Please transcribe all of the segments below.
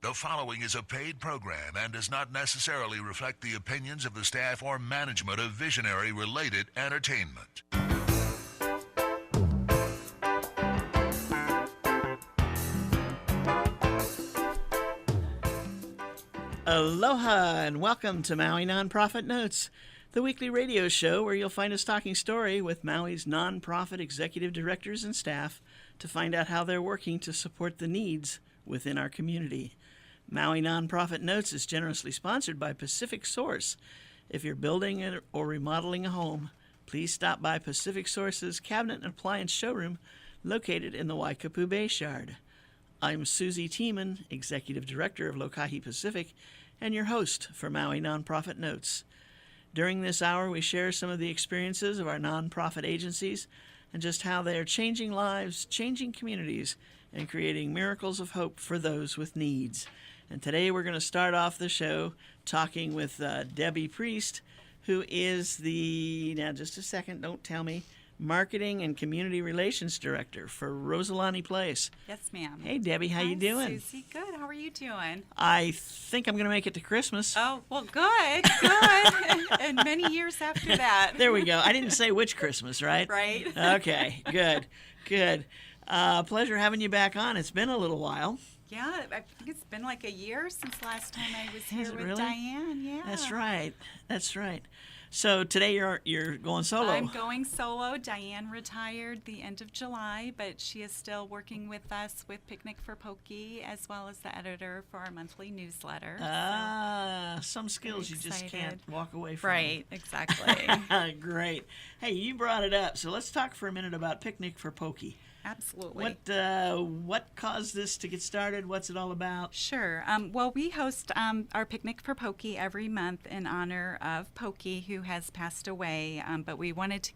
The following is a paid program and does not necessarily reflect the opinions of the staff or management of Visionary-related entertainment. Aloha and welcome to Maui Nonprofit Notes, the weekly radio show where you'll find us talking story with Maui's nonprofit executive directors and staff to find out how they're working to support the needs within our community. Maui Nonprofit Notes is generously sponsored by Pacific Source. If you're building or remodeling a home, please stop by Pacific Source's Cabinet and Appliance Showroom located in the Waikapu Bayshard. I'm Susie Tiemann, Executive Director of Lokahi Pacific, and your host for Maui Nonprofit Notes. During this hour, we share some of the experiences of our nonprofit agencies and just how they are changing lives, changing communities, and creating miracles of hope for those with needs. And today we're going to start off the show talking with Debbie Priest, who is now just a second, don't tell me, Marketing and Community Relations Director for Rosalani Place. Yes, ma'am. Hey, Debbie, how you doing? Susie, good. How are you doing? I think I'm going to make it to Christmas. Oh, well, good. And many years after that. There we go. I didn't say which Christmas, right? Right. Okay, good. Pleasure having you back on. It's been a little while. Yeah, I think it's been like a year since last time I was here with really? Diane. Yeah. That's right. So today you're going solo. I'm going solo. Diane retired the end of July, but she is still working with us with Picnic for Pokey, as well as the editor for our monthly newsletter. Some skills you just can't walk away from. Right, exactly. Great. Hey, you brought it up, so let's talk for a minute about Picnic for Pokey. Absolutely. What caused this to get started? What's it all about? Sure. Well, we host our Picnic for Pokey every month in honor of Pokey, who has passed away. But we wanted to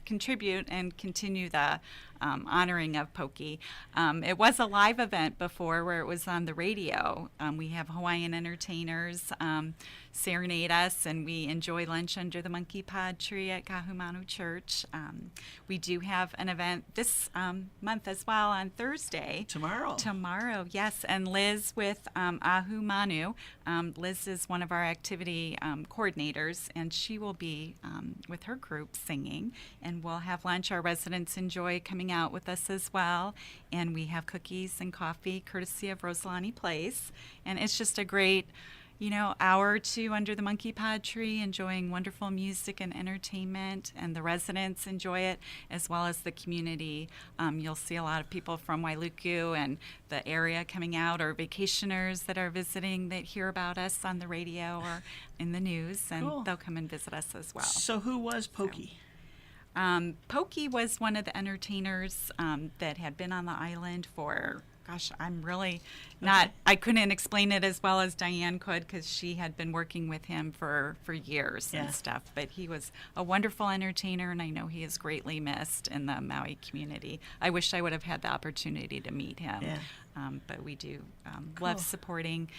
contribute and continue the honoring of Pokey. It was a live event before where it was on the radio. We have Hawaiian entertainers serenade us, and we enjoy lunch under the monkey pod tree at Kahumanu Church. We do have an event this month as well on Thursday. Tomorrow, yes. And Liz with Ahu Manu. Liz is one of our activity coordinators, and she will be with her group singing. And we'll have lunch. Our residents enjoy coming out with us as well. And we have cookies and coffee courtesy of Rosalani Place. And it's just a great hour or two under the monkey pod tree, enjoying wonderful music and entertainment, and the residents enjoy it, as well as the community. You'll see a lot of people from Wailuku and the area coming out, or vacationers that are visiting that hear about us on the radio or in the news, and Cool. They'll come and visit us as well. So who was Pokey? Pokey was one of the entertainers that had been on the island for, I'm really not, I couldn't explain it as well as Diane could, because she had been working with him for years and stuff. But he was a wonderful entertainer, and I know he is greatly missed in the Maui community. I wish I would have had the opportunity to meet him. Yeah. But we do love supporting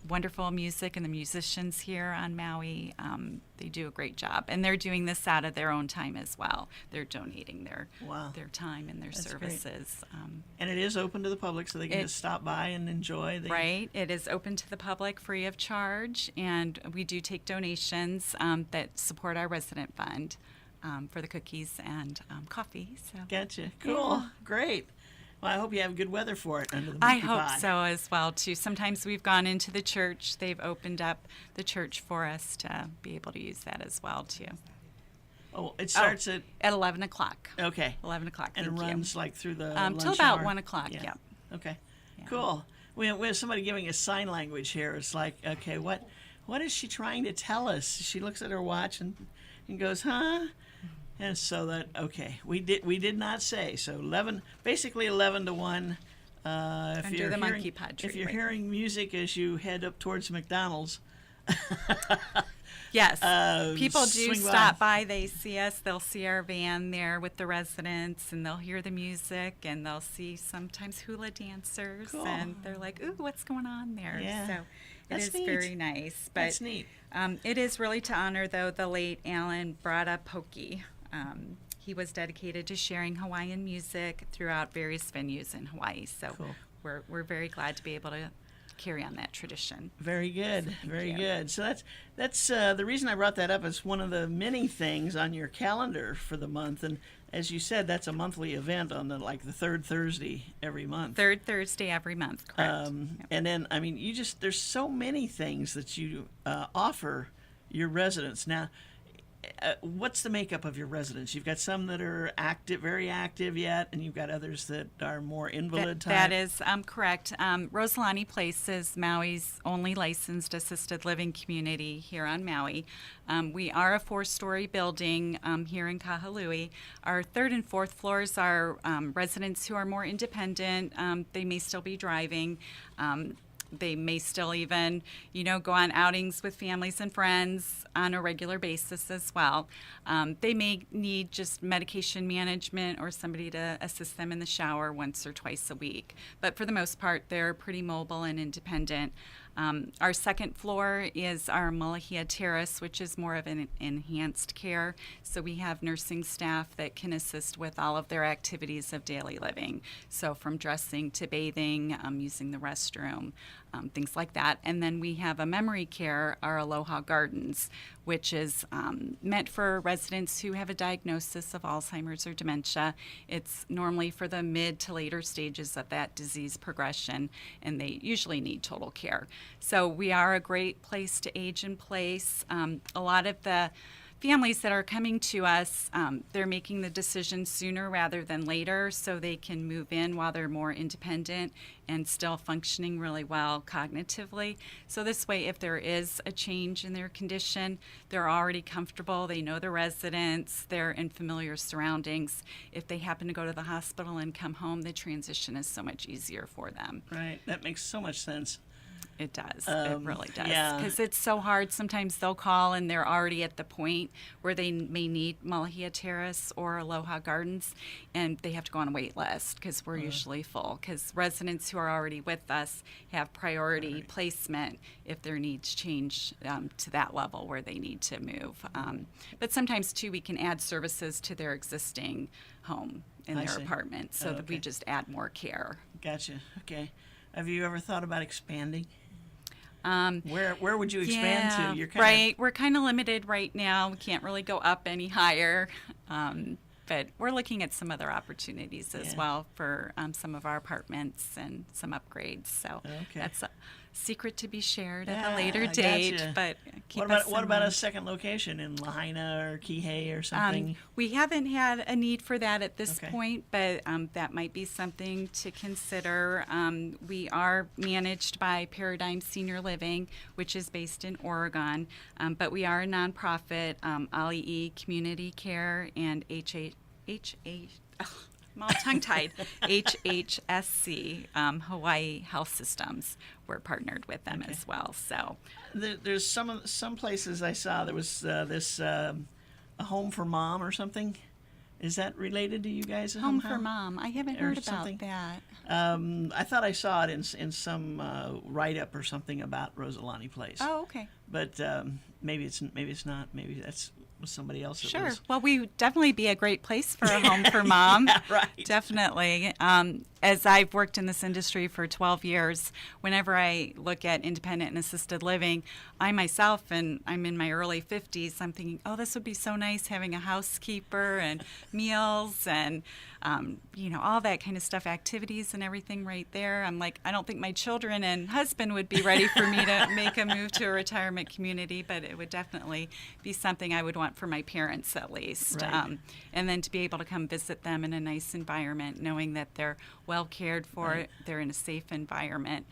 wonderful music, and the musicians here on Maui, they do a great job, and they're doing this out of their own time as well. They're donating their time and their services. And it is open to the public, so they can just stop by and enjoy. Right. It is open to the public, free of charge, and we do take donations that support our resident fund for the cookies and coffee. So. Gotcha. Cool. Yeah. Great. Well, I hope you have good weather for it under the monkey monkey pod. I hope so as well, too. Sometimes we've gone into the church. They've opened up the church for us to be able to use that as well, too. Oh, it starts at 11 o'clock. Okay. 11 o'clock, and it runs like through the till about 1 o'clock, yeah. Okay. Yeah. Cool. We have somebody giving us sign language here. It's like, okay, what is she trying to tell us? She looks at her watch and goes, huh? And so we did not say. So 11 to 1. Under the monkey pod tree. If you're hearing music as you head up towards McDonald's. Yes, people do stop by. They see us. They'll see our van there with the residents, and they'll hear the music, and they'll see sometimes hula dancers. Cool. And they're like, ooh, what's going on there? Yeah. So That's it is neat. very nice. But That's neat. It is really to honor, though, the late Alan Brada Pokey. He was dedicated to sharing Hawaiian music throughout various venues in Hawaii. So we're very glad to be able to carry on that tradition. Very good. So Very you. good. So that's the reason I brought that up is one of the many things on your calendar for the month. And as you said, that's a monthly event on the third Thursday every month. Third Thursday every month, correct. Yep. And then, I mean, there's so many things that you offer your residents. Now, what's the makeup of your residents? You've got some that are active, very active yet, and you've got others that are more invalid type. That is correct. Rosalani Place is Maui's only licensed assisted living community here on Maui. We are a 4-story building here in Kahului. Our 3rd and 4th floors are residents who are more independent. They may still be driving. They may still even, go on outings with families and friends on a regular basis as well. They may need just medication management or somebody to assist them in the shower once or twice a week. But for the most part, they're pretty mobile and independent. Our 2nd floor is our Malahia Terrace, which is more of an enhanced care. So we have nursing staff that can assist with all of their activities of daily living. So from dressing to bathing, using the restroom, things like that. And then we have a memory care, our Aloha Gardens, which is meant for residents who have a diagnosis of Alzheimer's or dementia. It's normally for the mid to later stages of that disease progression, and they usually need total care. So we are a great place to age in place. A lot of the families that are coming to us, they're making the decision sooner rather than later so they can move in while they're more independent and still functioning really well cognitively. So this way, if there is a change in their condition, they're already comfortable, they know the residents, they're in familiar surroundings. If they happen to go to the hospital and come home, the transition is so much easier for them. Right. That makes so much sense. It does. It really does. Yeah. Because it's so hard. Sometimes they'll call and they're already at the point where they may need Malahia Terrace or Aloha Gardens, and they have to go on a wait list because we're usually full. Because residents who are already with us have priority placement if their needs change to that level where they need to move. But sometimes, too, we can add services to their existing home in I their see. apartment so that we Okay. just add more care. Gotcha. Okay. Have you ever thought about expanding? Where would you expand to? You're kind right. We're kind of limited right now. We can't really go up any higher. But we're looking at some other opportunities as Yeah. well for some of our apartments and some upgrades. So that's a secret to be shared at a later date. Gotcha. But keep What about a second location in Lahaina or Kihei or something? We haven't had a need for that at this Okay. point, but that might be something to consider. We are managed by Paradigm Senior Living, which is based in Oregon, but we are a nonprofit, Ali Community Care and I'm all tongue-tied. HHSC, Hawaii Health Systems. We're partnered with them as well. So There's some places I saw there was a home for mom or something. Is that related to you guys? Home somehow? for Mom. I haven't Or heard about something? that. I thought I saw it in some write-up or something about Rosalani Place. Oh, okay. But maybe it's not. Maybe that's was somebody else. That Sure. was. Well, we would definitely be a great place for a home for mom. Yeah, right. Definitely. As I've worked in this industry for 12 years, whenever I look at independent and assisted living, I myself, and I'm in my early 50s, I'm thinking, oh, this would be so nice having a housekeeper and meals and, all that kind of stuff, activities and everything right there. I'm like, I don't think my children and husband would be ready for me to make a move to a retirement community, but it would definitely be something I would want for my parents at least. Right. And then to be able to come visit them in a nice environment, knowing that they're well cared for, Right. they're in a safe environment.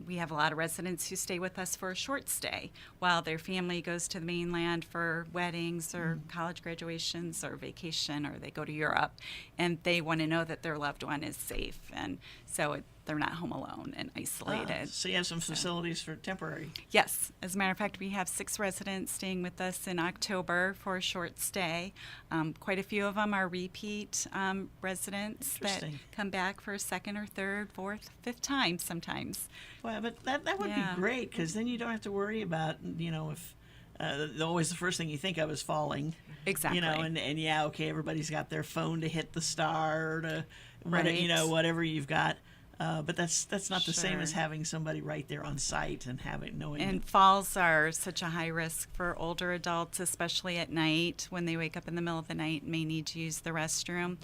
We have a lot of residents who stay with us for a short stay while their family goes to the mainland for weddings or college graduations or vacation, or they go to Europe, and they want to know that their loved one is safe, and so they're not home alone and isolated. So you have some facilities for temporary. Yes. As a matter of fact, we have 6 residents staying with us in October for a short stay. Quite a few of them are repeat residents that Interesting. come back for a second or third, fourth, fifth time sometimes. Well, but that would Yeah. be great because then you don't have to worry about if always the first thing you think of is falling. Exactly. And yeah, okay, everybody's got their phone to hit the star or to Right. whatever you've got. But that's not the same Sure. as having somebody right there on site and knowing. And falls are such a high risk for older adults, especially at night when they wake up in the middle of the night and may need to use the restroom.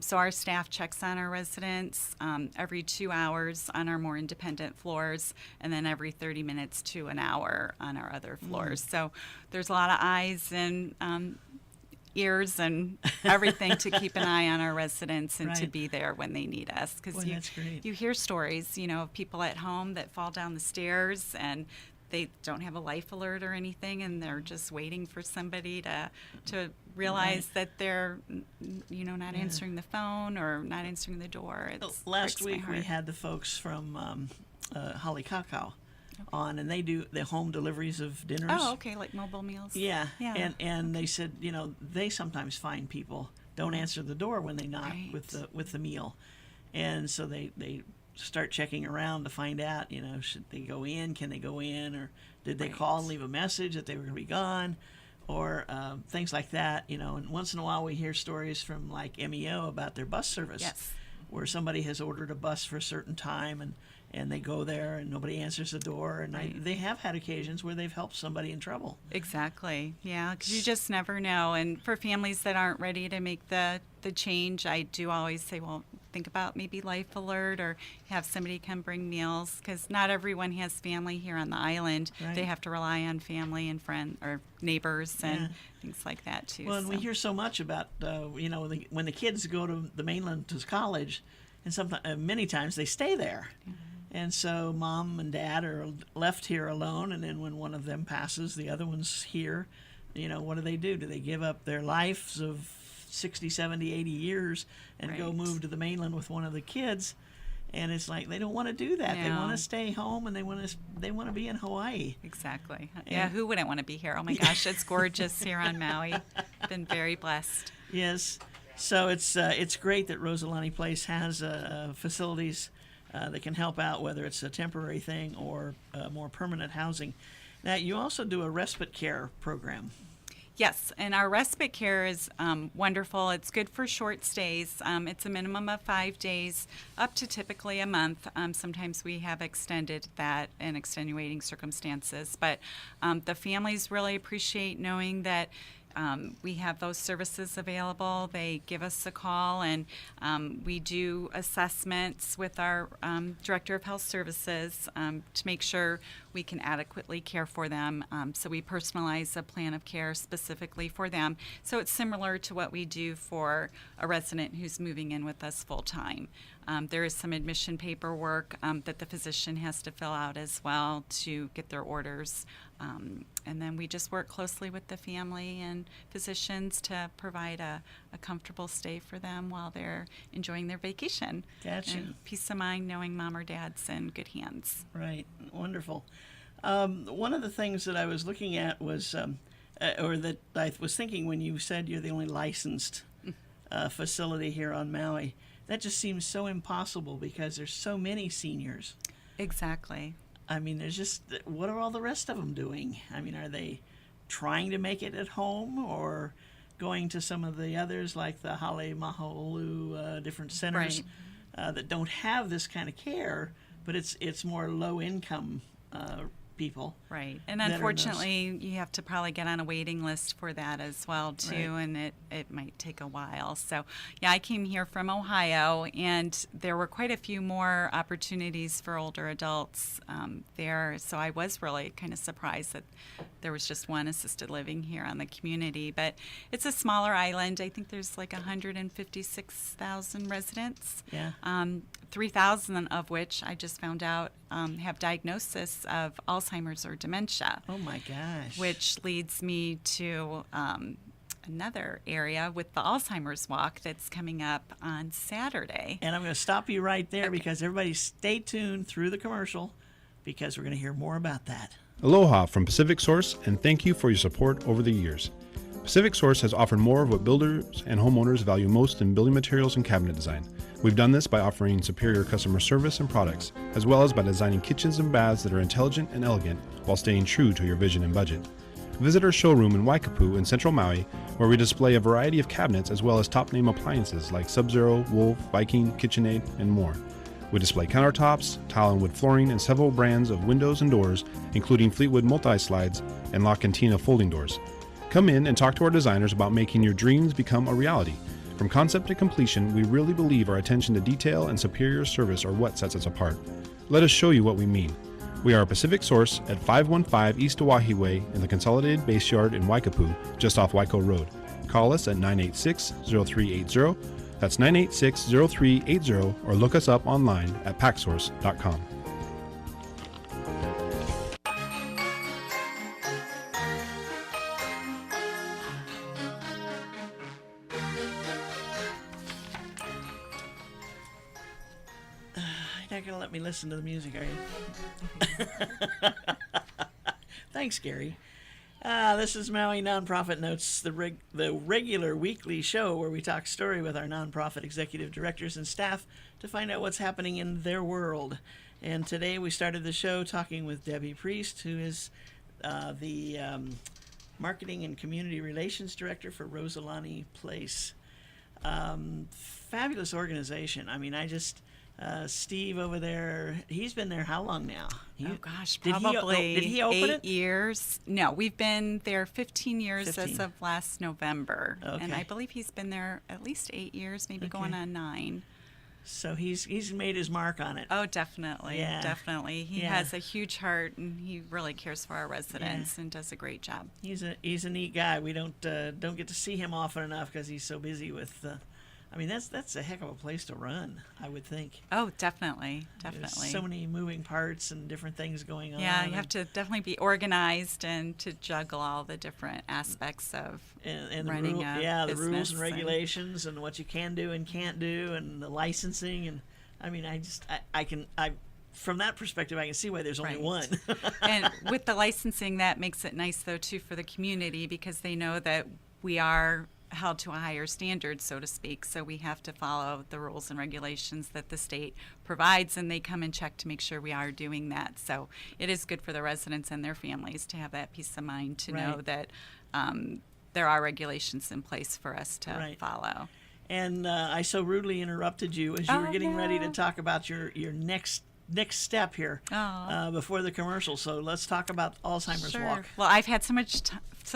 So our staff checks on our residents every 2 hours on our more independent floors, and then every 30 minutes to an hour on our other floors. So there's a lot of eyes and ears and everything to keep an eye on our residents and to Right. be there when they need us. Boy, Because that's great. you hear stories, of people at home that fall down the stairs and they don't have a life alert or anything, and they're just waiting for somebody to realize that they're, not Yeah. answering the phone or not answering the door. Last breaks my week we heart. had the folks from Holly Cacao on, and they do the home deliveries of dinners. Oh, okay, like mobile meals. Yeah, Yeah. and they said, they sometimes find people don't answer the door when they knock Right. with the meal, and so they start checking around to find out, should they go in, can they go in, or did they Right. call and leave a message that they were going to be gone, or things like that, And once in a while we hear stories from like MEO about their bus service, Yes. where somebody has ordered a bus for a certain time and they go there and nobody answers the door, and Right. they have had occasions where they've helped somebody in trouble. Exactly. Yeah, because you just never know. And for families that aren't ready to make the change, I do always say, well, think about maybe Life Alert or have somebody come bring meals, because not everyone has family here on the island. Right. They have to rely on family and friends or neighbors and Yeah. things like that too. Well, and we so. hear so much about, when the kids go to the mainland to college, and sometimes, many times they stay there. And so mom and dad are left here alone, and then when one of them passes, the other one's here. What do they do? Do they give up their lives of 60, 70, 80 years and go Right. move to the mainland with one of the kids? And it's like they don't want to do that. They No. want to stay home, and they want to be in Hawaii. Exactly. Yeah, who wouldn't want to be here? Oh my gosh, it's gorgeous here on Maui. Been very blessed. Yes. So it's great that Rosalani Place has facilities that can help out, whether it's a temporary thing or more permanent housing. Now, you also do a respite care program. Yes, and our respite care is wonderful. It's good for short stays. It's a minimum of 5 days, up to typically a month. Sometimes we have extended that in extenuating circumstances. But the families really appreciate knowing that we have those services available. They give us a call, and we do assessments with our Director of Health Services to make sure we can adequately care for them. So we personalize a plan of care specifically for them. So it's similar to what we do for a resident who's moving in with us full time. There is some admission paperwork that the physician has to fill out as well to get their orders. And then we just work closely with the family and physicians to provide a comfortable stay for them while they're enjoying their vacation. Gotcha. And peace of mind knowing mom or dad's in good hands. Right. Wonderful. One of the things that I was looking at was, or that I was thinking when you said you're the only licensed facility here on Maui, that just seems so impossible because there's so many seniors. Exactly. I mean, what are all the rest of them doing? I mean, are they trying to make it at home or going to some of the others like the Hale Maholu different centers that don't have this kind of care, but it's more low income people. Right. And that are unfortunately, you have to probably get on a waiting list for that as well, too, Right. and it might take a while. So, yeah, I came here from Ohio, and there were quite a few more opportunities for older adults there. So I was really kind of surprised that there was just one assisted living here on the community. But it's a smaller island. I think there's like 156,000 residents. Yeah. 3,000 of which I just found out have diagnosis of Alzheimer's or dementia, Oh my gosh. which leads me to another area with the Alzheimer's Walk that's coming up on Saturday. And I'm going to stop you right there because everybody stay tuned through the commercial because we're going to hear more about that. Aloha from Pacific Source, and thank you for your support over the years. Pacific Source has offered more of what builders and homeowners value most in building materials and cabinet design. We've done this by offering superior customer service and products, as well as by designing kitchens and baths that are intelligent and elegant while staying true to your vision and budget. Visit our showroom in Waikapu in Central Maui, where we display a variety of cabinets as well as top-name appliances like Sub-Zero, Wolf, Viking, KitchenAid, and more. We display countertops, tile and wood flooring, and several brands of windows and doors, including Fleetwood multi-slides and La Cantina folding doors. Come in and talk to our designers about making your dreams become a reality. From concept to completion, we really believe our attention to detail and superior service are what sets us apart. Let us show you what we mean. We are a Pacific Source at 515 East Oahe Way in the Consolidated Base Yard in Waikapu, just off Waiko Road. Call us at 986-0380. That's 986-0380, or look us up online at packsource.com. You're not going to let me listen to the music, are you? Thanks, Gary. This is Maui Nonprofit Notes, the regular weekly show where we talk story with our nonprofit executive directors and staff to find out what's happening in their world. And today we started the show talking with Debbie Priest, who is the Marketing and Community Relations Director for Rosalani Place. Fabulous organization. I mean, Steve over there, he's been there how long now? Oh gosh, Did probably he open 8 it? years. No, we've been there 15 years 15. as of last November. Okay. And I believe he's been there at least 8 years, maybe Okay. going on 9. So he's made his mark on it. Oh, definitely. Yeah. Definitely. He Yeah. has a huge heart, and he really cares for our residents and does a great job. He's a neat guy. We don't get to see him often enough because he's so busy with. I mean, that's a heck of a place to run, I would think. Oh, definitely. There's Definitely. so many moving parts and different things going on. Yeah, you have to definitely be organized and to juggle all the different aspects of and running a the rules business and regulations and what you can do and can't do and the licensing and I mean I from that perspective I can see why there's only Right. one. And with the licensing, that makes it nice though too for the community because they know that we are held to a higher standard, so to speak. So we have to follow the rules and regulations that the state provides, and they come and check to make sure we are doing that. So it is good for the residents and their families to have that peace of mind to know Right. that there are regulations in place for us to Right. follow. And I so rudely interrupted you as you were Oh, getting ready to no. talk about your next step here before the commercial. So let's talk about Alzheimer's Sure. Walk. Well, I've had so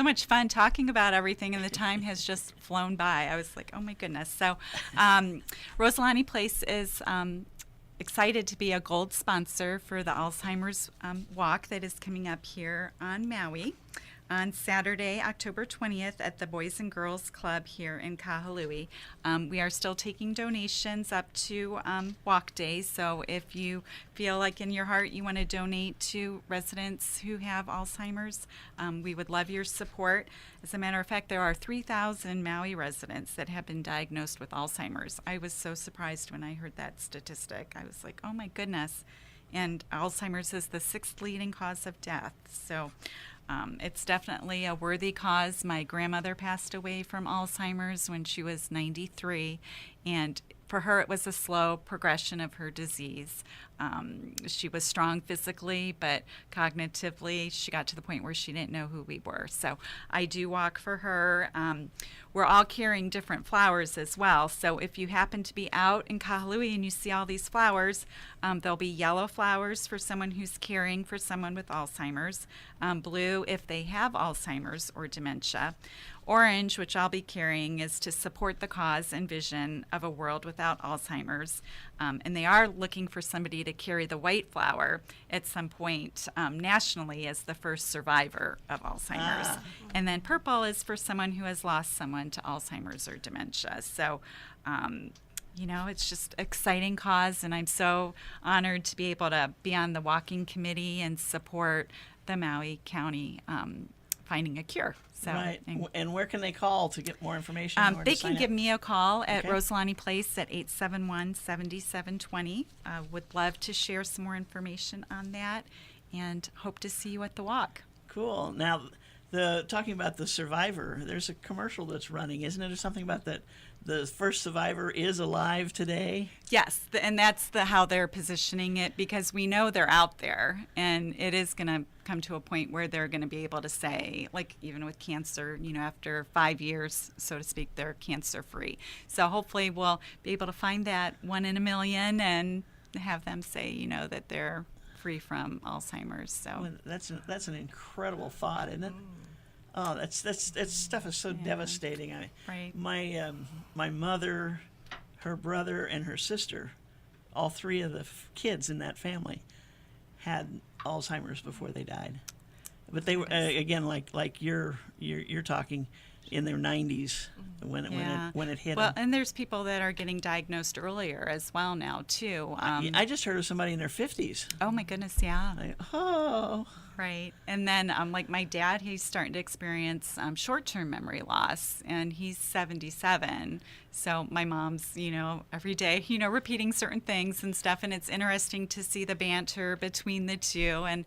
much fun talking about everything, and the time has just flown by. I was like, oh my goodness. So, Rosalani Place is excited to be a gold sponsor for the Alzheimer's Walk that is coming up here on Maui on Saturday, October 20th at the Boys and Girls Club here in Kahului. We are still taking donations up to Walk Day, so if you feel like in your heart you want to donate to residents who have Alzheimer's, we would love your support. As a matter of fact, there are 3,000 Maui residents that have been diagnosed with Alzheimer's. I was so surprised when I heard that statistic. I was like, oh my goodness. And Alzheimer's is the 6th leading cause of death. So it's definitely a worthy cause. My grandmother passed away from Alzheimer's when she was 93, and for her it was a slow progression of her disease. She was strong physically, but cognitively she got to the point where she didn't know who we were. So I do walk for her. We're all carrying different flowers as well. So if you happen to be out in Kahului and you see all these flowers, there'll be yellow flowers for someone who's caring for someone with Alzheimer's, blue if they have Alzheimer's or dementia. Orange, which I'll be carrying, is to support the cause and vision of a world without Alzheimer's. And they are looking for somebody to carry the white flower at some point nationally as the first survivor of Alzheimer's. And then purple is for someone who has lost someone to Alzheimer's or dementia. So, it's just an exciting cause, and I'm so honored to be able to be on the walking committee and support the Maui County finding a cure. So, Right. And where can they call to get more information? or to they sign can give up? me a call at Okay. Rosalani Place at 871-7720. Would love to share some more information on that and hope to see you at the walk. Cool. Now, talking about the survivor, there's a commercial that's running, isn't it, or something about that? The first survivor is alive today. Yes, and that's how they're positioning it, because we know they're out there, and it is going to come to a point where they're going to be able to say, like even with cancer, after 5 years, so to speak, they're cancer free. So hopefully we'll be able to find that 1 in a million and have them say, that they're free from Alzheimer's. So Well, that's an incredible thought, isn't it? Oh, that stuff is so devastating. Right. My mother, her brother, and her sister, all three of the kids in that family, had Alzheimer's before they died. But they were again like you're talking in their 90s when it hit well, them. and there's people that are getting diagnosed earlier as well now too. I just heard of somebody in their 50s. Oh my goodness, yeah. Oh. Right. And then, like my dad, he's starting to experience short-term memory loss, and he's 77. So my mom's, every day, repeating certain things and stuff. And it's interesting to see the banter between the two. And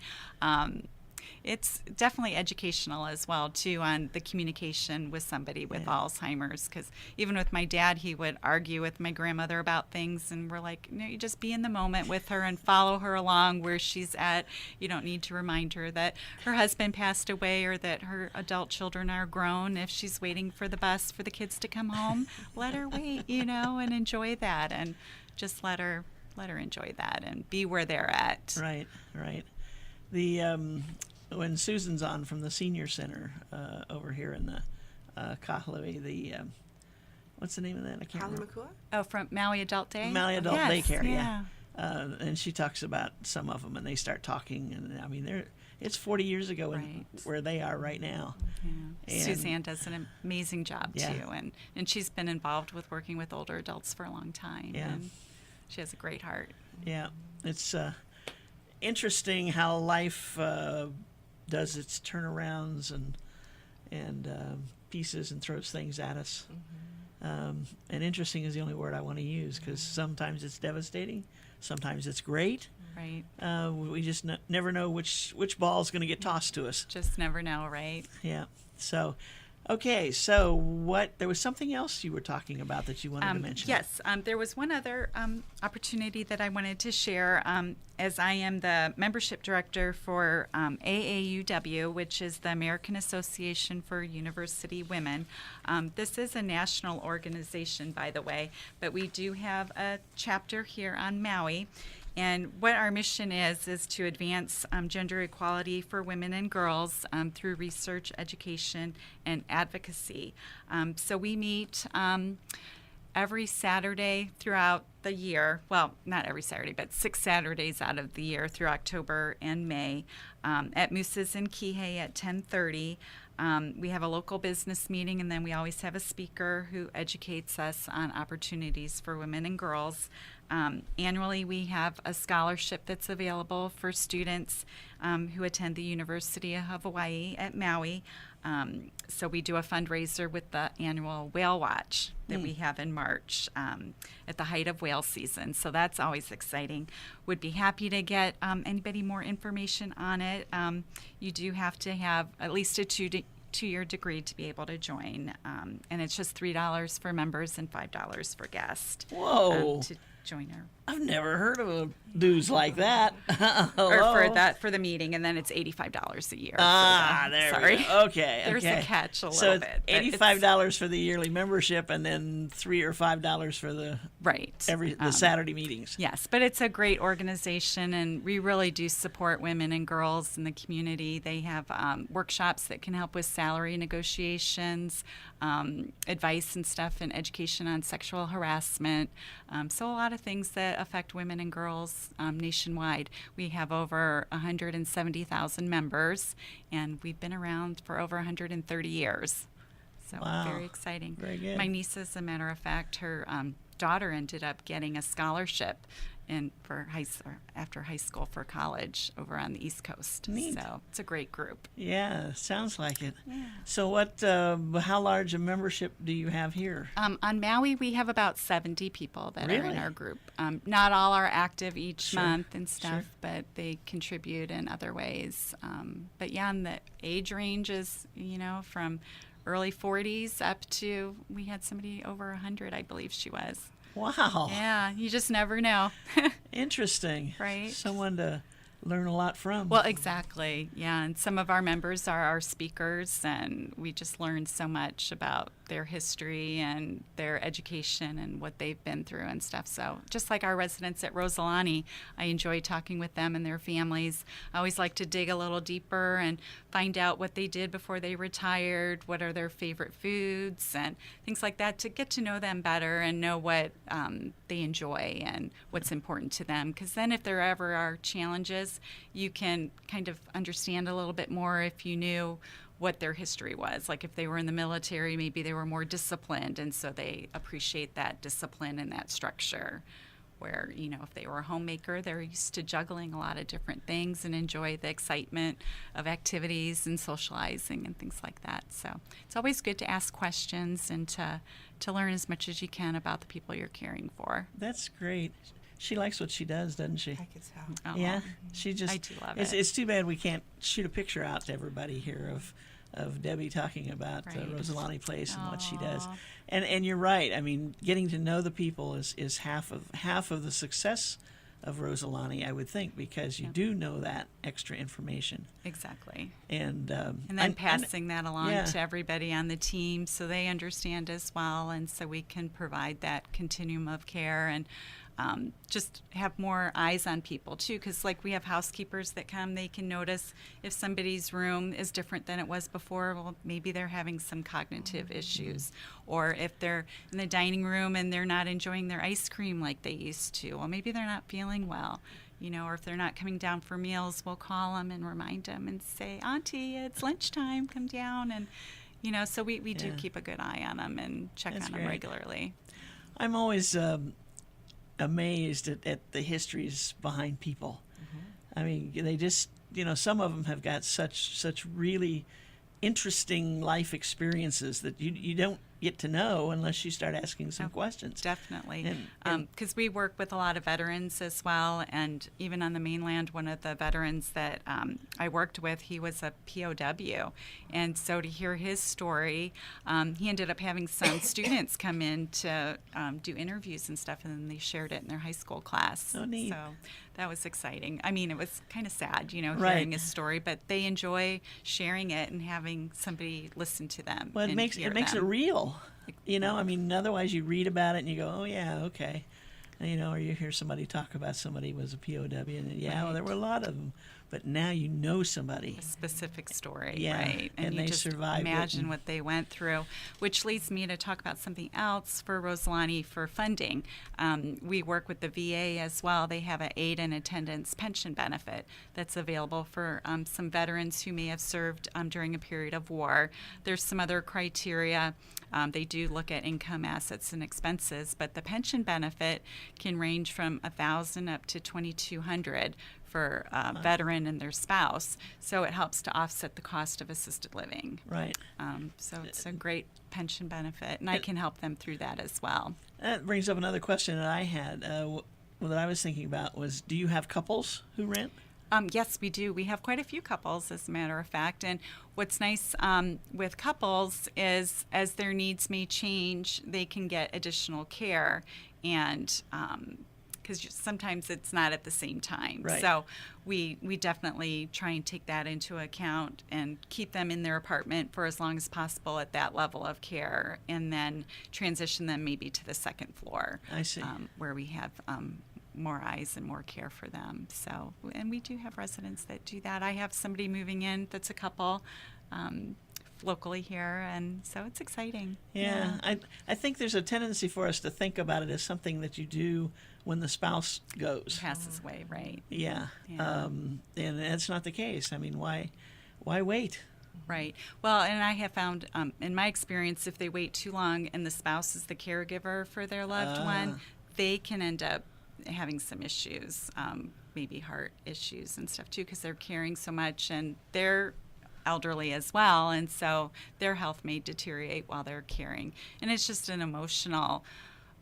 it's definitely educational as well, too, on the communication with somebody with Alzheimer's. Because even with my dad, he would argue with my grandmother about things, and we're like, you just be in the moment with her and follow her along where she's at. You don't need to remind her that her husband passed away or that her adult children are grown. If she's waiting for the bus for the kids to come home, let her wait, and enjoy that, and just let her enjoy that and be where they're at. Right. The when Susan's on from the senior center over here in the Kahului, what's the name of that? I can't remember. Kalimekua? Oh, from Maui Adult Day? Maui Adult Yes, Daycare, yeah. And she talks about some of them, and they start talking, and I mean, it's 40 years ago Right. where they are right now. Yeah. And- Suzanne does an amazing job Yeah. too, and she's been involved with working with older adults for a long time. Yeah. And she has a great heart. Yeah, it's interesting how life does its turnarounds and pieces and throws things at us. And interesting is the only word I want to use, because sometimes it's devastating, sometimes it's great. Right. We just never know which ball's going to get tossed to us. Just never know, right? Yeah. So, okay. So there was something else you were talking about that you wanted to mention. Yes, there was one other opportunity that I wanted to share, as I am the membership director for AAUW, which is the American Association for University Women. This is a national organization, by the way, but we do have a chapter here on Maui. And what our mission is to advance gender equality for women and girls through research, education, and advocacy. So we meet every Saturday throughout the year. Well, not every Saturday, but 6 Saturdays out of the year through October and May at Moose's in Kihei at 10:30. We have a local business meeting, and then we always have a speaker who educates us on opportunities for women and girls. Annually, we have a scholarship that's available for students who attend the University of Hawaii at Maui. So we do a fundraiser with the annual Whale Watch that we have in March at the height of whale season. So that's always exciting. Would be happy to get anybody more information on it. You do have to have at least a two-year degree to be able to join. And it's just $3 for members and $5 for guests. Whoa. To join our I've never heard of a dues like that. or for the meeting, and then it's $85 a year. There sorry. we go. Okay. There's okay. a catch a so little bit. but it's- $85 for the yearly membership, and then $3 or $5 for the right. the Saturday meetings. Yes, but it's a great organization, and we really do support women and girls in the community. They have workshops that can help with salary negotiations, advice and stuff, and education on sexual harassment. So a lot of things that affect women and girls nationwide. We have over 170,000 members, and we've been around for over 130 years. So Wow. very exciting. Very good. My niece, as a matter of fact, her daughter ended up getting a scholarship after high school for college over on the East Coast. Neat. So it's a great group. Yeah, sounds like it. Yeah. So how large a membership do you have here? On Maui, we have about 70 people that are Really? in our group. Not all are active each Sure, month and stuff, sure. but they contribute in other ways. But yeah, and the age range is, from early 40s up to, we had somebody over 100, I believe she was. Wow. Yeah, you just never know. Interesting. Right. Someone to learn a lot from. Well, exactly. Yeah, and some of our members are our speakers, and we just learn so much about their history and their education and what they've been through and stuff. So just like our residents at Rosalani, I enjoy talking with them and their families. I always like to dig a little deeper and find out what they did before they retired, what are their favorite foods and things like that, to get to know them better and know what they enjoy and what's important to them. Because then if there ever are challenges, you can kind of understand a little bit more if you knew what their history was. Like if they were in the military, maybe they were more disciplined, and so they appreciate that discipline and that structure. Where, if they were a homemaker, they're used to juggling a lot of different things and enjoy the excitement of activities and socializing and things like that. So it's always good to ask questions and to learn as much as you can about the people you're caring for. That's great. She likes what she does, doesn't she? I could tell. Oh, Yeah, she just. I do love it. it. It's too bad we can't shoot a picture out to everybody here of Debbie talking about Right. Rosalani Place and what she does. Aw. And you're right. I mean, getting to know the people is half of the success of Rosalani, I would think, because you do know that extra information. Exactly. And And then passing that along yeah. to everybody on the team so they understand as well, and so we can provide that continuum of care and just have more eyes on people too, because like we have housekeepers that come, they can notice if somebody's room is different than it was before. Well, maybe they're having some cognitive issues, or if they're in the dining room and they're not enjoying their ice cream like they used to, well, maybe they're not feeling well. Or if they're not coming down for meals, we'll call them and remind them and say, Auntie, it's lunchtime, come down. And, so we do Yeah. keep a good eye on them and check That's on them great. regularly. I'm always amazed at the histories behind people. I mean, they just, some of them have got such really interesting life experiences that you don't get to know unless you start asking some questions. Definitely. And- Because we work with a lot of veterans as well. And even on the mainland, one of the veterans that I worked with, he was a POW. And so to hear his story, he ended up having some students come in to do interviews and stuff, and then they shared it in their high school class. Oh, neat. So that was exciting. I mean, it was kind of sad, Right. hearing his story, but they enjoy sharing it and having somebody listen to them. Well, it and makes hear it them. real. I mean, otherwise you read about it and you go, oh yeah, okay, and, or you hear somebody talk about somebody who was a POW, and well, Right. there were a lot of them, but now you know somebody. A specific story, Yeah, right? and you they just survived it imagine and- what they went through, which leads me to talk about something else for Rosalani for funding. We work with the VA as well. They have an aid and attendance pension benefit that's available for some veterans who may have served during a period of war. There's some other criteria. They do look at income, assets, and expenses, but the pension benefit can range from $1,000 up to $2,200 for a veteran and their spouse. So it helps to offset the cost of assisted living. Right. So it's a great pension benefit, and I can help them through that as well. That brings up another question that I had. That I was thinking about was, do you have couples who rent? Yes, we do. We have quite a few couples, as a matter of fact. And what's nice with couples is as their needs may change, they can get additional care. And because sometimes it's not at the same time. Right. So we definitely try and take that into account and keep them in their apartment for as long as possible at that level of care, and then transition them maybe to the second floor. I see. Where we have more eyes and more care for them. So, and we do have residents that do that. I have somebody moving in that's a couple locally here, and so it's exciting. Yeah, I think there's a tendency for us to think about it as something that you do when the spouse goes. Passes away, right? Yeah. Yeah. And that's not the case. I mean, why wait? Right. Well, and I have found, in my experience, if they wait too long and the spouse is the caregiver for their loved one, they can end up having some issues, maybe heart issues and stuff too, because they're caring so much, and they're elderly as well, and so their health may deteriorate while they're caring. And it's just an emotional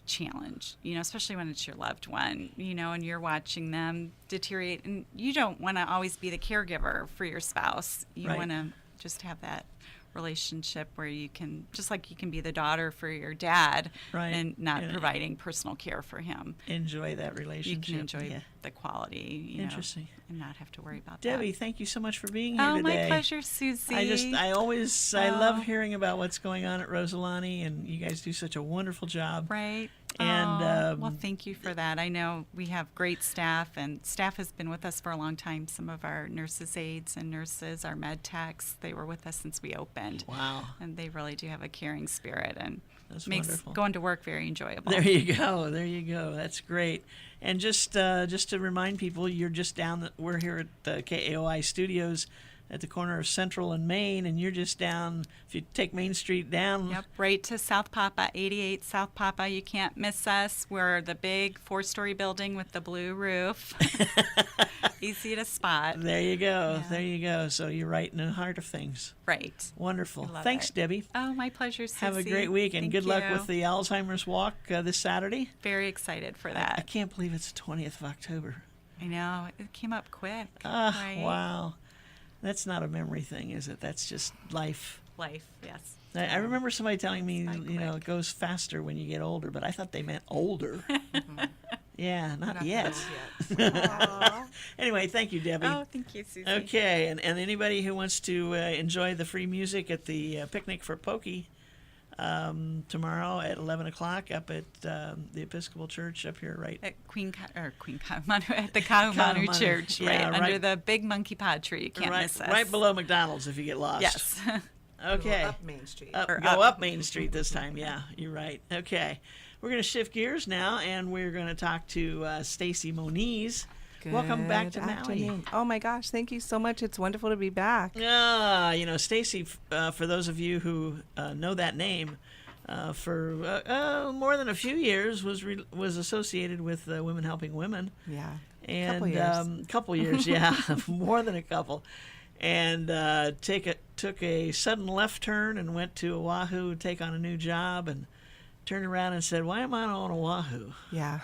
challenge, especially when it's your loved one, and you're watching them deteriorate, and you don't want to always be the caregiver for your spouse. You Right. want to just have that relationship where you can, just like you can be the daughter for your dad, Right. and not Yeah. providing personal care for him. Enjoy that You relationship. can enjoy Yeah. the quality, Interesting. and not have to worry about Debbie, that. thank you so much for being here Oh, today. my pleasure, Susie. I Oh. love hearing about what's going on at Rosalani, and you guys do such a wonderful job. Right. And, well, thank you for that. I know we have great staff, and staff has been with us for a long time. Some of our nurses' aides and nurses, our med techs, they were with us since we opened. Wow. And they really do have a caring spirit, and That's makes wonderful. going to work very enjoyable. There you go. There you go. That's great. And just to remind people, you're just we're here at the KAOI studios at the corner of Central and Main, and you're just down, if you take Main Street down. Yep, right to South Papa, 88 South Papa. You can't miss us. We're the big 4-story building with the blue roof. Easy to spot. There you go. Yeah. There you go. So you're right in the heart of things. Right. Wonderful. I love Thanks, it. Debbie. Oh, my pleasure, Susie. Have a great week, and Thank good luck you. with the Alzheimer's Walk this Saturday. Very excited for I that. can't believe it's the 20th of October. I know. It came up quick. Ah, right? wow. That's not a memory thing, is it? That's just life. Life, yes. I remember somebody telling me, It's you know, quick. it goes faster when you get older, but I thought they meant older. Yeah, not yet. Anyway, thank you, Debbie. Oh, thank you, Susie. Okay, and anybody who wants to enjoy the free music at the Picnic for Pokey tomorrow at 11 o'clock up at the Episcopal Church up here, right? At at the Kahumanu Kahumanu, Church, yeah, right, right. under the big monkey pod tree. You can't right, miss us. right below McDonald's if you get lost. Yes. Okay. Up Main Street. Go Or up up. Main Street this time. Yeah, you're right. Okay. We're going to shift gears now, and we're going to talk to Stacy Moniz. Welcome back to Good Maui. afternoon. Oh my gosh, thank you so much. It's wonderful to be back. You know, Stacy, for those of you who know that name, for more than a few years was associated with Women Helping Women. Yeah. And Couple couple years, years. yeah, more than a couple. And took a sudden left turn and went to Oahu to take on a new job, and turned around and said, "Why am I on Oahu?" Yeah.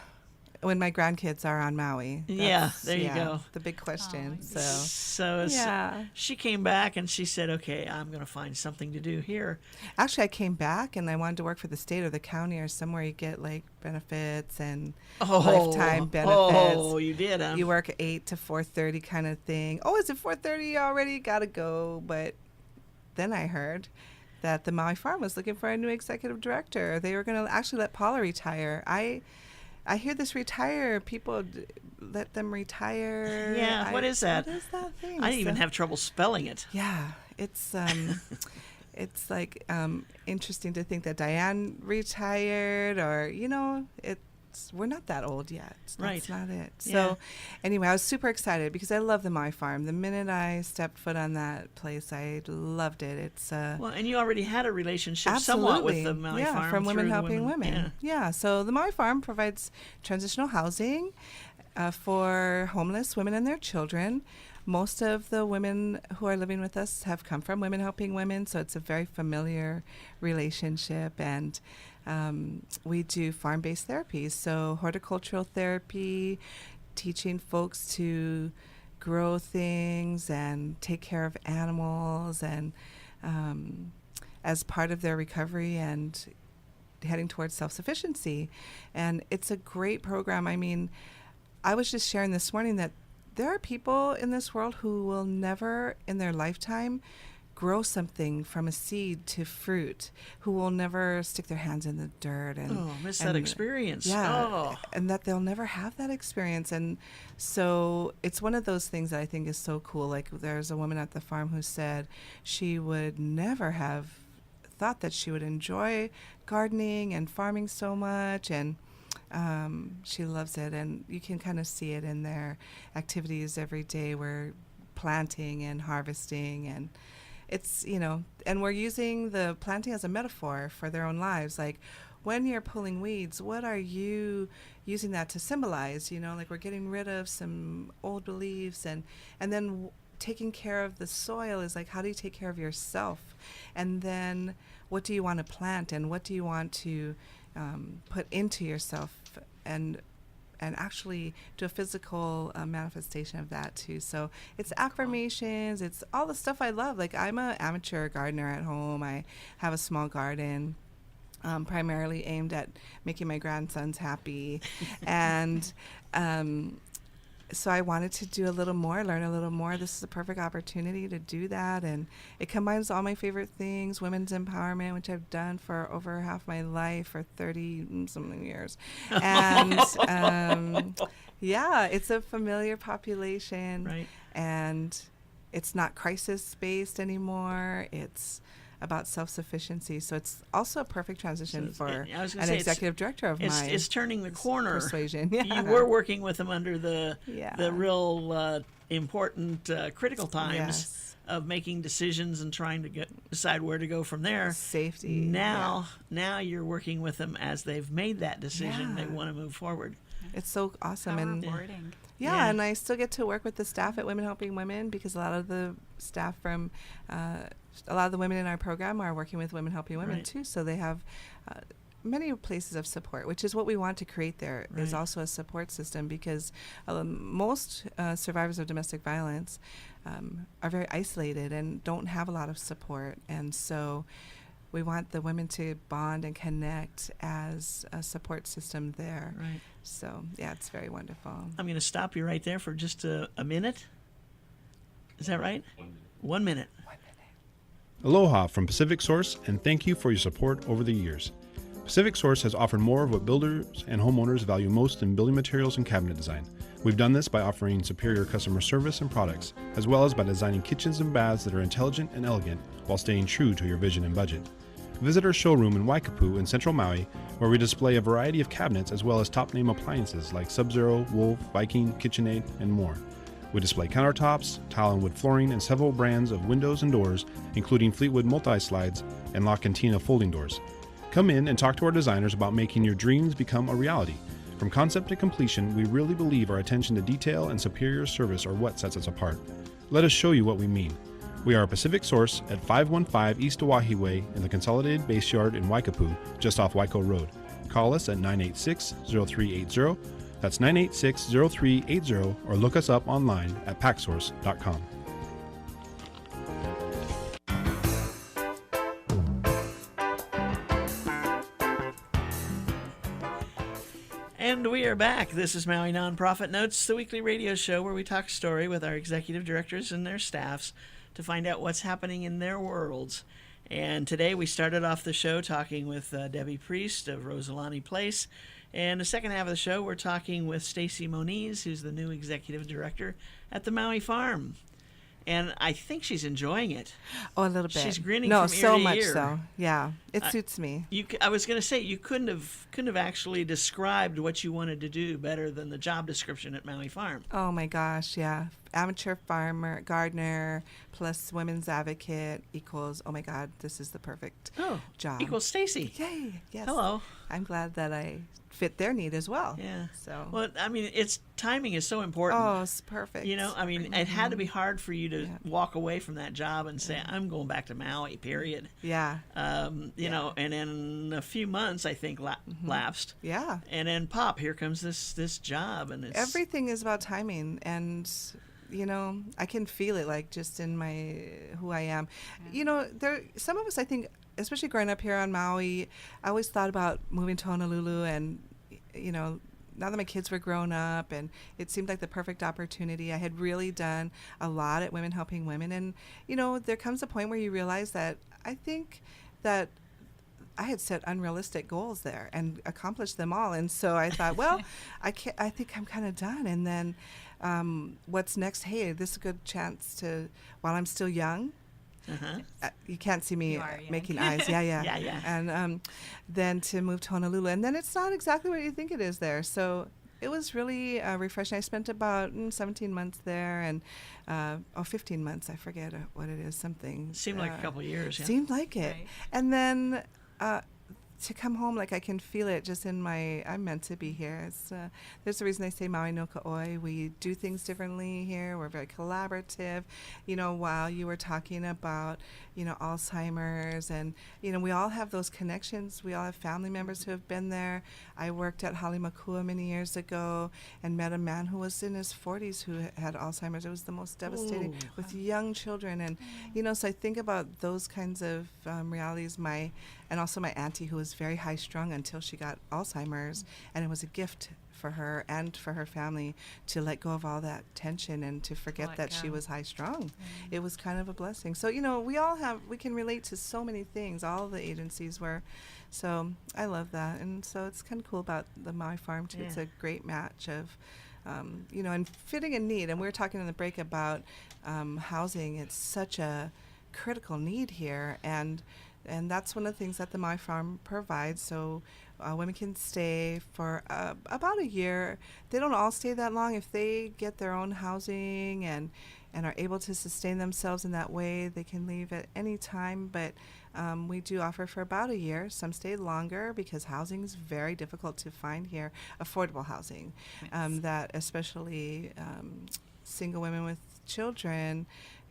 When my grandkids are on Maui. Yeah, That's, there you go. The big question. So So Yeah. she came back and she said, "Okay, I'm going to find something to do here." actually, I came back and I wanted to work for the state or the county or somewhere you get like benefits and lifetime benefits. Oh, you did, huh? You work 8 to 4:30 kind of thing. Oh, is it 4:30 already? Gotta go. But then I heard that the Maui Farm was looking for a new executive director. They were going to actually let Paula retire. I hear this retire. People let them retire. Yeah, what is that? What is that thing? I didn't even So- have trouble spelling it. Yeah, it's it's like interesting to think that Diane retired, or we're not that old yet. Right. That's not it. Yeah. So anyway, I was super excited because I love the Maui Farm. The minute I stepped foot on that place, I loved it. It's Well, and you already had a relationship somewhat with the Maui yeah, Farm from Women through the Helping Women. Yeah. So the Maui Farm provides transitional housing for homeless women and their children. Most of the women who are living with us have come from Women Helping Women, so it's a very familiar relationship. And we do farm-based therapies, so horticultural therapy, teaching folks to grow things and take care of animals, and as part of their recovery and heading towards self-sufficiency. And it's a great program. I mean, I was just sharing this morning that there are people in this world who will never in their lifetime grow something from a seed to fruit, who will never stick their hands in the dirt and miss that experience. Yeah, Oh. and that they'll never have that experience. And so it's one of those things that I think is so cool. Like, there's a woman at the farm who said she would never have thought that she would enjoy gardening and farming so much, and she loves it, and you can kind of see it in their activities every day. We're planting and harvesting, and it's, and we're using the planting as a metaphor for their own lives. Like, when you're pulling weeds, what are you using that to symbolize? Like, we're getting rid of some old beliefs, and then taking care of the soil is like, how do you take care of yourself? And then what do you want to plant, and what do you want to put into yourself? And and actually do a physical manifestation of that too. So it's affirmations, it's all the stuff I love. Like, I'm an amateur gardener at home. I have a small garden, primarily aimed at making my grandsons happy. And so I wanted to do a little more, learn a little more. This is a perfect opportunity to do that. And it combines all my favorite things, women's empowerment, which I've done for over half my life, for 30-something years. And yeah, it's a familiar population. Right. And it's not crisis-based anymore. It's about self-sufficiency. So it's also a perfect transition for an executive director of mine. It's turning the corner. Persuasion. Yeah. You were working with them under the Yeah. real important critical times Yes. of making decisions and trying to decide where to go from there. Safety. Now you're working with them as they've made that decision. Yeah. They want to move forward. It's so awesome. How And rewarding. yeah, and I still get to work with the staff at Women Helping Women, because a lot of the staff from a lot of the women in our program are working with Women Helping Women Right. too. So they have many places of support, which is what we want to create there. Is Right. also a support system, because most survivors of domestic violence are very isolated and don't have a lot of support. And so we want the women to bond and connect as a support system there. Right. So yeah, it's very wonderful. I'm going to stop you right there for just a minute. Is that right? 1 minute. Aloha from Pacific Source, and thank you for your support over the years. Pacific Source has offered more of what builders and homeowners value most in building materials and cabinet design. We've done this by offering superior customer service and products, as well as by designing kitchens and baths that are intelligent and elegant while staying true to your vision and budget. Visit our showroom in Waikapu in Central Maui, where we display a variety of cabinets as well as top-name appliances like Sub-Zero, Wolf, Viking, KitchenAid, and more. We display countertops, tile and wood flooring, and several brands of windows and doors, including Fleetwood multi-slides and La Cantina folding doors. Come in and talk to our designers about making your dreams become a reality. From concept to completion, we really believe our attention to detail and superior service are what sets us apart. Let us show you what we mean. We are a Pacific Source at 515 East Oahe Way in the Consolidated Base Yard in Waikapu, just off Waiko Road. Call us at 986-0380. That's 986-0380, or look us up online at packsource.com. And we are back. This is Maui Nonprofit Notes, the weekly radio show where we talk story with our executive directors and their staffs to find out what's happening in their worlds. And today we started off the show talking with Debbie Priest of Rosalani Place. And the second half of the show, we're talking with Stacy Moniz, who's the new executive director at the Maui Farm. And I think she's enjoying it. Oh, a little bit. She's grinning no, from ear so to much ear. so. Yeah, it suits me. I was going to say, you couldn't have actually described what you wanted to do better than the job description at Maui Farm. Oh my gosh, yeah. Amateur farmer, gardener, plus women's advocate equals, oh my God, this is the perfect job. Equals Stacy. Yay, yes. Hello. I'm glad that I fit their need as well. Yeah. So. Well, I mean, timing is so important. Oh, it's perfect. You know, I mean, it had to be hard for you to walk away from that job and say, I'm going back to Maui, period. Yeah. You know, and in a few months, I think, lapsed. Yeah. And then pop, here comes this job. And it's Everything is about timing. And, you know, I can feel it, like, just in who I am. You know, some of us, I think, especially growing up here on Maui, I always thought about moving to Honolulu, and, you know, now that my kids were grown up, and it seemed like the perfect opportunity. I had really done a lot at Women Helping Women, and, you know, there comes a point where you realize that I think that I had set unrealistic goals there and accomplished them all. And so I thought, well, I think I'm kind of done. And then what's next? Hey, this is a good chance to, while I'm still young, you can't see me making eyes. Yeah. Yeah. And then to move to Honolulu. And then it's not exactly what you think it is there. So it was really refreshing. I spent about 17 months there, and 15 months. I forget what it is. Something. Seemed like a couple of years. Yeah. Seemed like it. Right. And then to come home, like I can feel it just in I'm meant to be here. There's a reason they say Maui no Ka'oi. We do things differently here. We're very collaborative. While you were talking about, Alzheimer's and, we all have those connections. We all have family members who have been there. I worked at Halimakua many years ago and met a man who was in his 40s who had Alzheimer's. It was the most devastating with young children. And, so I think about those kinds of realities. And also my auntie, who was very high strung until she got Alzheimer's, and it was a gift for her and for her family to let go of all that tension and to forget that she was high strung. It was kind of a blessing. So, we can relate to so many things. All the agencies were. So I love that. And so it's kind of cool about the Maui Farm too. Yeah. It's a great match of, and fitting a need. And we were talking in the break about housing. It's such a critical need here. And that's one of the things that the Maui Farm provides. So women can stay for about a year. They don't all stay that long. If they get their own housing and are able to sustain themselves in that way, they can leave at any time. But we do offer for about a year. Some stay longer because housing is very difficult to find here, affordable housing, that especially single women with children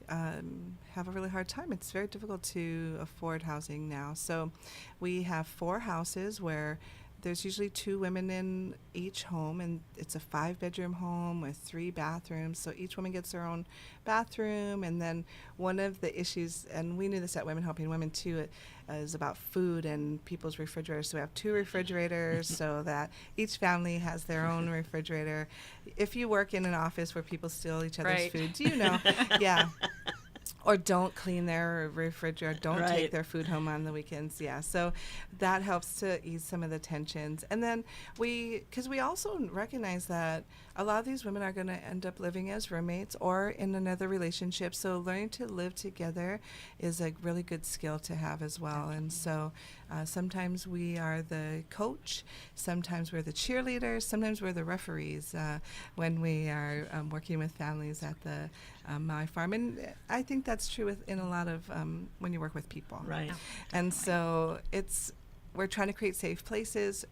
have a really hard time. It's very difficult to afford housing now. So we have 4 houses where there's usually 2 women in each home, and it's a 5-bedroom home with 3 bathrooms. So each woman gets their own bathroom. And then one of the issues, and we knew this at Women Helping Women too, is about food and people's refrigerators. So we have 2 refrigerators so that each family has their own refrigerator. If you work in an office where people steal each other's food, yeah. Or don't clean their refrigerator, don't take their food home on the weekends. Yeah, so that helps to ease some of the tensions. And then because we also recognize that a lot of these women are going to end up living as roommates or in another relationship. So learning to live together is a really good skill to have as well. And so sometimes we are the coach, sometimes we're the cheerleaders, sometimes we're the referees when we are working with families at the Maui Farm. And I think that's true in a lot of when you work with people. Right. And so we're trying to create safe places,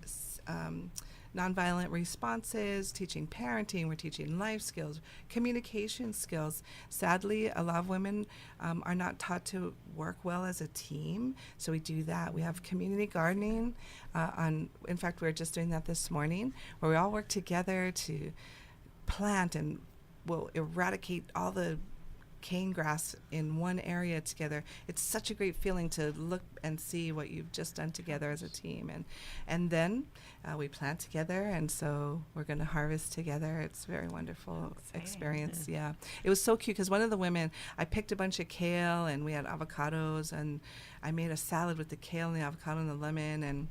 nonviolent responses, teaching parenting, we're teaching life skills, communication skills. Sadly, a lot of women are not taught to work well as a team, so we do that. We have community gardening. In fact, we were just doing that this morning, where we all work together to plant and we'll eradicate all the cane grass in one area together. It's such a great feeling to look and see what you've just done together as a team. And then we plant together, and so we're going to harvest together. It's a very wonderful experience. Yeah. It was so cute because one of the women, I picked a bunch of kale, and we had avocados, and I made a salad with the kale and the avocado and the lemon, and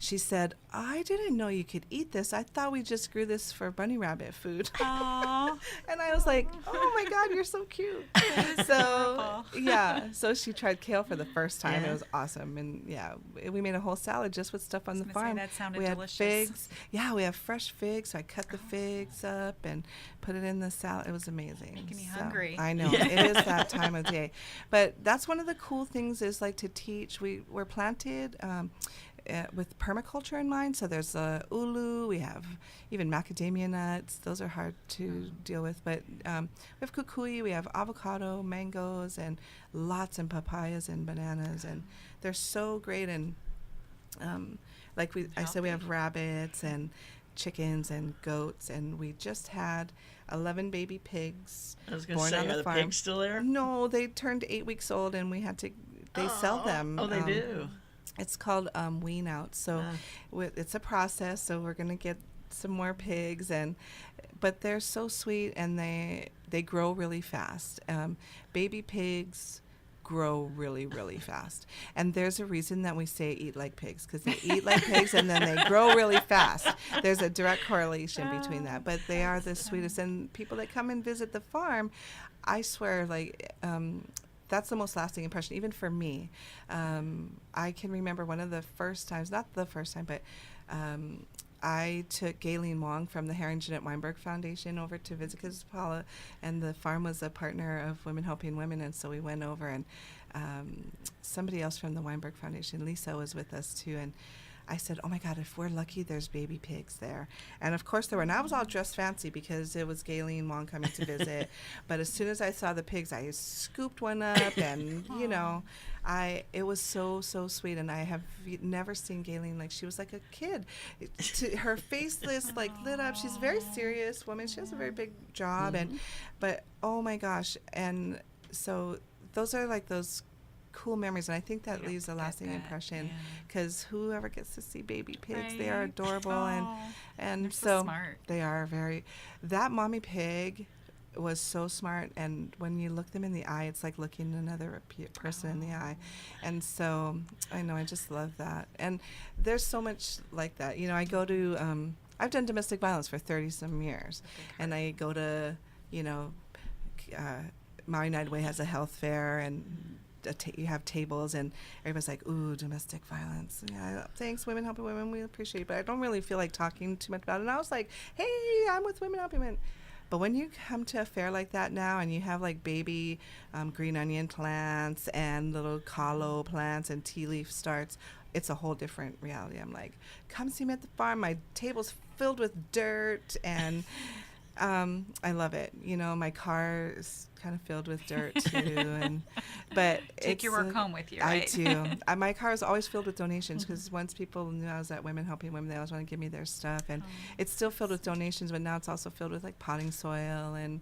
she said, I didn't know you could eat this. I thought we just grew this for bunny rabbit food. Aww. And I was like, oh my God, you're so cute. So, yeah. So she tried kale for the first time. Yeah. It was awesome. And yeah, we made a whole salad just with stuff on the farm. That sounded we delicious. had figs. Yeah, we have fresh figs. So I cut the figs up and put it in the salad. It was amazing. Making me hungry. I know. It is that time of day. But that's one of the cool things is like to teach. We're planted with permaculture in mind. So there's ulu, we have even macadamia nuts. Those are hard to deal with. But we have kukui, we have avocado, mangoes, and lots of papayas and bananas. And they're so great. And I said, we have rabbits and chickens and goats. And we just had 11 baby pigs I was going born to say, on the are the farm. pigs still there? No, they turned 8 weeks old, and we had to, they sell them. Oh, they do? It's called wean out. So it's a process. So we're going to get some more pigs, but they're so sweet, and they grow really fast. Baby pigs grow really, really fast. And there's a reason that we say eat like pigs, because they eat like pigs and then they grow really fast. There's a direct correlation between that. But they are the sweetest. And people that come and visit the farm, I swear, that's the most lasting impression, even for me. I can remember one of the first times, not the first time, but I took Gayleen Wong from the Harry and Jeanette Weinberg Foundation over to visit because Paula and the farm was a partner of Women Helping Women, and so we went over, and somebody else from the Weinberg Foundation, Lisa, was with us too, and I said, oh my God, if we're lucky, there's baby pigs there. And of course there were. And I was all dressed fancy because it was Gayleen Wong coming to visit. But as soon as I saw the pigs, I scooped one up, and you know, it was so sweet. And I have never seen Gayleen, like, she was like a kid. Her face like lit up. She's a very serious woman. She has a very big job, but oh my gosh. And so those are like those cool memories, and I think that leaves a lasting impression, because whoever gets to see baby pigs, they are adorable, and they're so smart. They are very. That mommy pig was so smart, and when you look them in the eye, it's like looking another person in the eye, and so I know, I just love that. And there's so much like that. You know, I go to I've done domestic violence for 30 some years, and I go to, you know, Maui United Way has a health fair, and you have tables, and everybody's like, ooh, domestic violence. Yeah, thanks, Women Helping Women, we appreciate it, but I don't really feel like talking too much about it. And I was like, hey, I'm with Women Helping Women. But when you come to a fair like that now, and you have like baby green onion plants and little kalo plants and tea leaf starts, it's a whole different reality. I'm like, come see me at the farm. My table's filled with dirt, and I love it. You know, my car is kind of filled with dirt too, but take your work home with you, I right? do. My car is always filled with donations, because once people knew I was at Women Helping Women, they always want to give me their stuff, and it's still filled with donations, but now it's also filled with like potting soil, and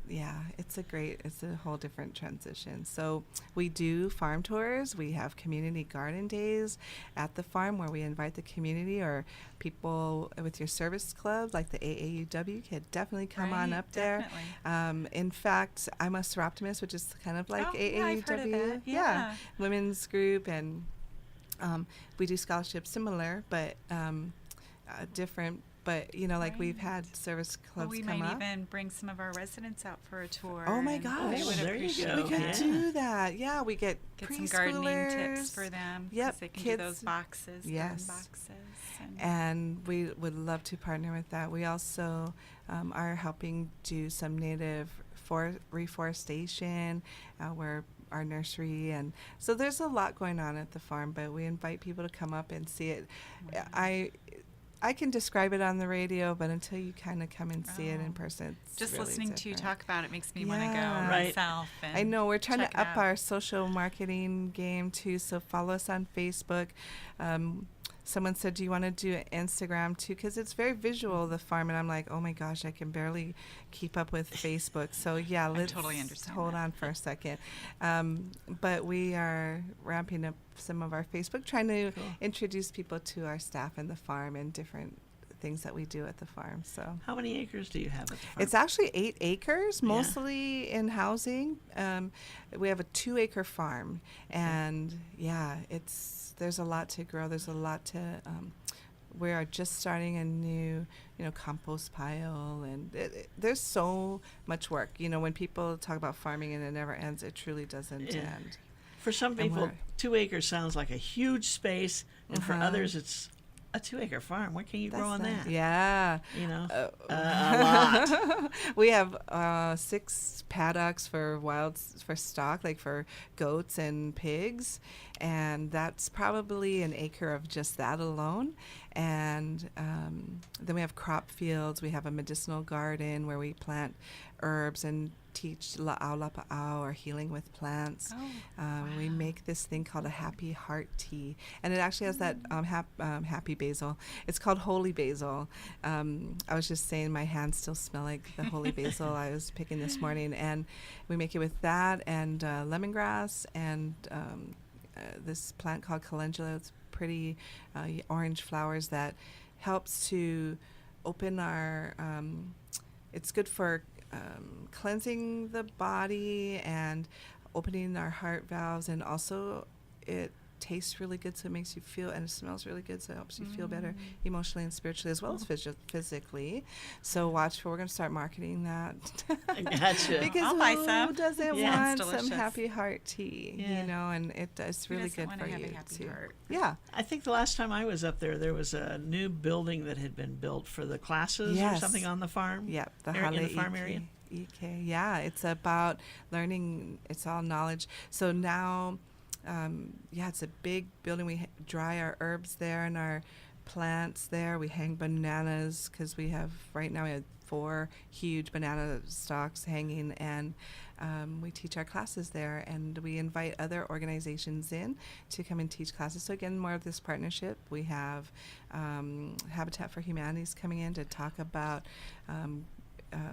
it's a whole different transition. So we do farm tours. We have community garden days at the farm where we invite the community or people with your service club, like the AAUW, can definitely come on up there. In fact, I'm a Seroptimist, which is kind of like AAUW. Yeah, I've heard of that. Yeah. Women's group, and we do scholarships similar, but different. But, you know, like we've had service clubs we come might up. even bring some of our residents out for a tour. Oh, my gosh. Oh, there you go. We could do that. Yeah, we get some gardening tips preschoolers. for them. Yep, They can kids. do those boxes, garden boxes. And we would love to partner with that. We also are helping do some native reforestation. We're our nursery, and so there's a lot going on at the farm, but we invite people to come up and see it. I can describe it on the radio, but until you kind of come and see it in person, it's just really listening different. to you talk about it makes me want to go Right. myself. And I know we're trying check to it up out. our social marketing game too, so follow us on Facebook. Someone said, do you want to do Instagram too? Because it's very visual, the farm, and I'm like, oh my gosh, I can barely keep up with Facebook. So yeah, let's totally understand hold that. on for a second. But we are ramping up some of our Facebook, trying to introduce people to our staff and the farm and different things that we do at the farm. So How many acres do you have at the farm? it's actually 8 acres, Yeah. mostly in housing. We have a 2-acre farm, and there's a lot to grow. There's a lot to. We are just starting a new, compost pile, and there's so much work. You know, when people talk about farming and it never ends, it truly doesn't end. For some And people, we're- 2 acres sounds like a huge space, and for others, it's a 2-acre farm. What can you grow on that? Yeah. You know, a lot. We have 6 paddocks for stock, like for goats and pigs, and that's probably an acre of just that alone. And then we have crop fields. We have a medicinal garden where we plant herbs and teach la'au lapa'au, or healing with plants. We make this thing called a happy heart tea, and it actually has that happy basil. It's called holy basil. I was just saying my hands still smell like the holy basil I was picking this morning, and we make it with that and lemongrass and this plant called calendula. It's pretty orange flowers that helps to open our it's good for cleansing the body and opening our heart valves, and also it tastes really good, so it makes you feel, and it smells really good, so it helps you feel better emotionally and spiritually, as well as physically. So watch for, we're going to start marketing that. Gotcha. Because I'll buy some. who doesn't Yeah. want It's some delicious. happy heart tea, Yeah. you know, and it's Who really doesn't good wanna for have a you happy too. heart? Yeah. I think the last time I was up there was a new building that had been built for the classes or Yes. something on the farm. Yep, the in the Hale farm area. EK. Yeah, it's about learning. It's all knowledge. So now, it's a big building. We dry our herbs there and our plants there. We hang bananas because we have 4 huge banana stalks hanging, and we teach our classes there, and we invite other organizations in to come and teach classes. So again, more of this partnership. We have Habitat for Humanity's coming in to talk about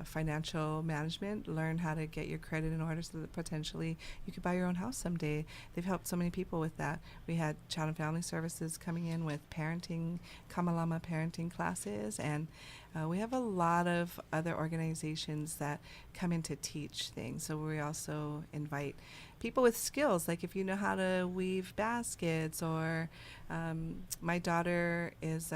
financial management, learn how to get your credit in order so that potentially you could buy your own house someday. They've helped so many people with that. We had Child and Family Services coming in with parenting, Kamalama parenting classes, and we have a lot of other organizations that come in to teach things. So we also invite people with skills, like if you know how to weave baskets, or my daughter is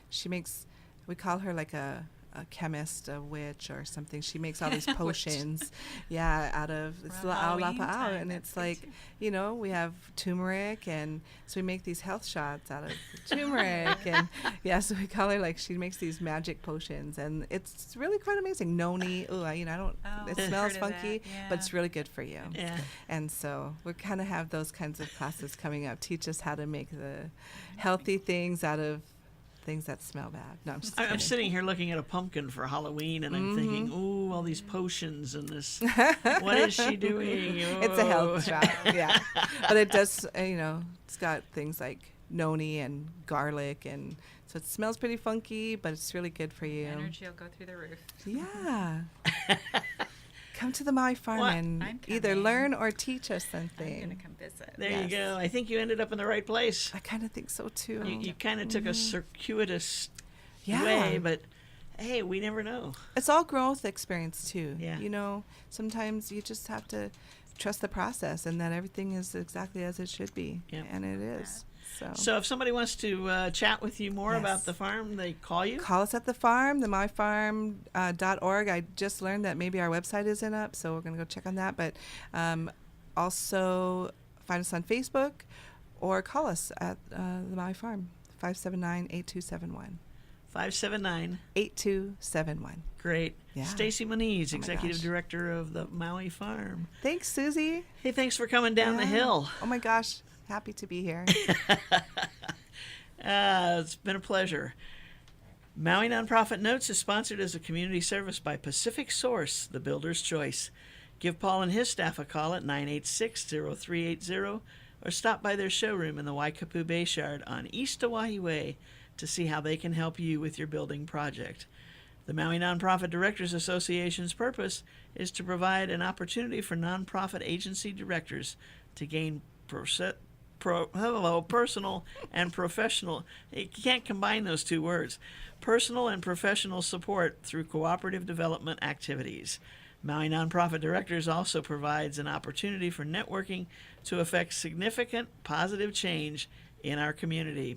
she makes, we call her like a chemist, a witch or something. She makes all these potions, out of it's Around Halloween out, time, and that's it's good like, too. you know, we have turmeric, and so we make these health shots out of turmeric, and so we call her, like, she makes these magic potions, and it's really quite amazing. Noni, I don't. Oh, It I've smells heard of funky, that, but yeah. it's really good for you. Yeah. And so we kind of have those kinds of classes coming up. Teach us how to make the healthy things out of things that smell bad. No, I'm just I'm kidding. sitting here looking at a pumpkin for Halloween, and I'm thinking, ooh, all these potions and this. What is she doing? It's a Oh. health shot, yeah. But it does, it's got things like noni and garlic, and so it smells pretty funky, but it's really good for you. Energy will go through the roof. Yeah. Come to the Maui Farm Well, and I'm either coming. learn or teach us I'm something. going to come visit. There Yes. you go. I think you ended up in the right place. I kind of think so too. You kind of took a circuitous Yeah. way, but hey, we never know. It's all growth experience too. Yeah. You know, sometimes you just have to trust the process, and that everything is exactly as it should be. Yep. And it is. So if somebody wants to chat with you more Yes. about the farm, they call you? Call us at the farm, the myfarm.org. I just learned that maybe our website isn't up, so we're going to go check on that. But also find us on Facebook or call us at the Maui Farm, 579-8271. 579. 8271. Great. Yeah. Stacy Moniz, Oh my Executive gosh. Director of the Maui Farm. Thanks, Susie. Hey, thanks for coming down the Yeah. hill. Oh my gosh. Happy to be here. It's been a pleasure. Maui Nonprofit Notes is sponsored as a community service by Pacific Source, the builder's choice. Give Paul and his staff a call at 986-0380 or stop by their showroom in the Waikapu Bayshard on East Oahe Way to see how they can help you with your building project. The Maui Nonprofit Directors Association's purpose is to provide an opportunity for nonprofit agency directors to gain personal and professional. You can't combine those two words. Personal and professional support through cooperative development activities. Maui Nonprofit Directors also provides an opportunity for networking to affect significant positive change in our community.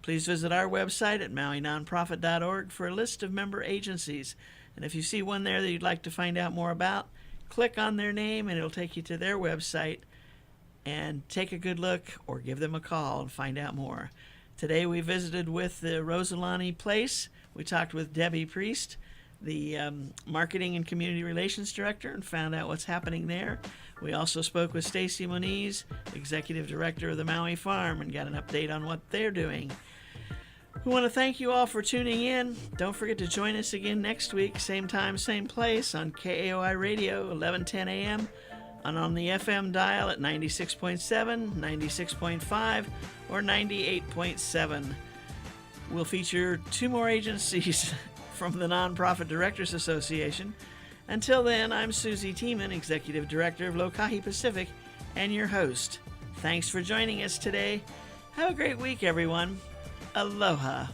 Please visit our website at mauinonprofit.org for a list of member agencies. And if you see one there that you'd like to find out more about, click on their name and it'll take you to their website and take a good look or give them a call and find out more. Today we visited with the Rosalani Place. We talked with Debbie Priest, the Marketing and Community Relations Director, and found out what's happening there. We also spoke with Stacy Moniz, Executive Director of the Maui Farm, and got an update on what they're doing. We want to thank you all for tuning in. Don't forget to join us again next week, same time, same place, on KAOI Radio, 1110 a.m., and on the FM dial at 96.7, 96.5, or 98.7. We'll feature 2 more agencies from the Nonprofit Directors Association. Until then, I'm Susie Tiemann, Executive Director of Lokahi Pacific, and your host. Thanks for joining us today. Have a great week, everyone. Aloha.